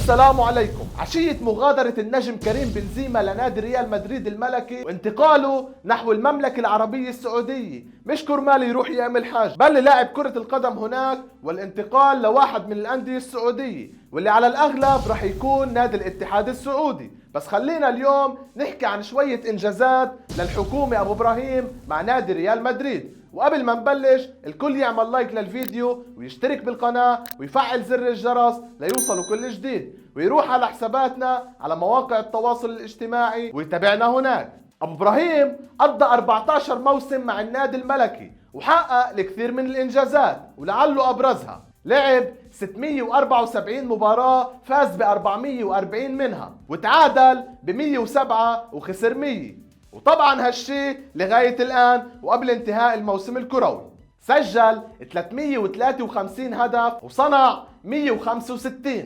والسلام عليكم. عشية مغادرة النجم كريم بنزيما لنادي ريال مدريد الملكي وانتقاله نحو المملكة العربية السعودية، مش كرمال يروح يعمل حاجة، بل لاعب كرة القدم هناك والانتقال لواحد من الأندية السعودية واللي على الأغلب رح يكون نادي الاتحاد السعودي. بس خلينا اليوم نحكي عن شوية إنجازات للحكومة أبو إبراهيم مع نادي ريال مدريد. وقبل ما نبلش الكل يعمل لايك للفيديو ويشترك بالقناة ويفعل زر الجرس ليوصلوا كل جديد، ويروح على حساباتنا على مواقع التواصل الاجتماعي ويتابعنا هناك. أبو إبراهيم قضى 14 موسم مع النادي الملكي وحقق الكثير من الإنجازات، ولعله أبرزها لعب 674 مباراة، فاز ب 440 منها، وتعادل ب 107 وخسر 100. وطبعا هالشي لغاية الآن وقبل انتهاء الموسم الكروي. سجل 353 هدف وصنع 165،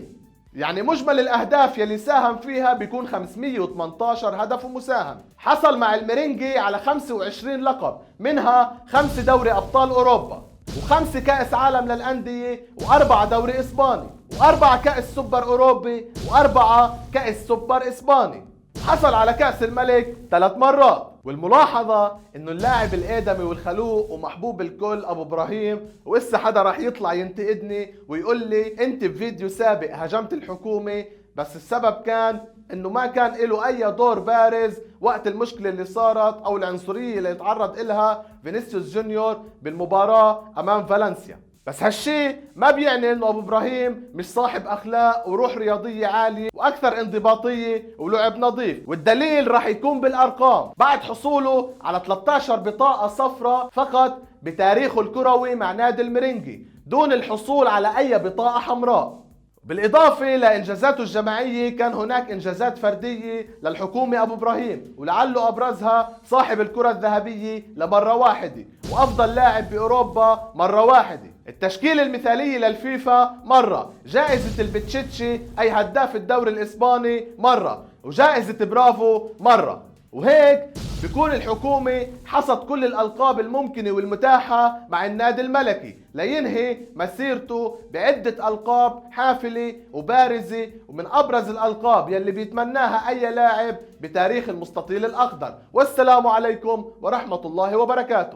يعني مجمل الأهداف يلي ساهم فيها بيكون 518 هدف ومساهم. حصل مع الميرينجي على 25 لقب، منها 5 دوري أبطال أوروبا و5 كأس عالم للأندية و4 دوري إسباني و4 كأس سوبر أوروبي و4 كأس سوبر إسباني. حصل على كأس الملك 3 مرات. والملاحظة انه اللاعب الادمي والخلوق ومحبوب الكل ابو ابراهيم، وإسا حدا راح يطلع ينتقدني ويقول لي انت بفيديو سابق هجمت الحكومة، بس السبب كان انه ما كان له اي دور بارز وقت المشكلة اللي صارت او العنصرية اللي تعرض لها فينيسيوس جونيور بالمباراة امام فالنسيا. بس هالشي ما بيعني انه ابو ابراهيم مش صاحب اخلاق وروح رياضية عالية واكثر انضباطية ولعب نظيف، والدليل راح يكون بالارقام. بعد حصوله على 13 بطاقة صفراء فقط بتاريخه الكروي مع نادي الميرينجي دون الحصول على اي بطاقة حمراء. بالإضافة لإنجازاته الجماعية كان هناك إنجازات فردية للحكومة أبو إبراهيم، ولعله أبرزها صاحب الكرة الذهبية لمرة واحدة، وأفضل لاعب بأوروبا مرة واحدة، التشكيلة المثالية للفيفا مرة، جائزة البتشيتشي أي هداف الدوري الإسباني مرة، وجائزة برافو مرة. وهيك بيكون الحكومة حصد كل الألقاب الممكنة والمتاحة مع النادي الملكي لينهي مسيرته بعدة ألقاب حافلة وبارزة، ومن أبرز الألقاب يلي بيتمناها أي لاعب بتاريخ المستطيل الأخضر. والسلام عليكم ورحمة الله وبركاته.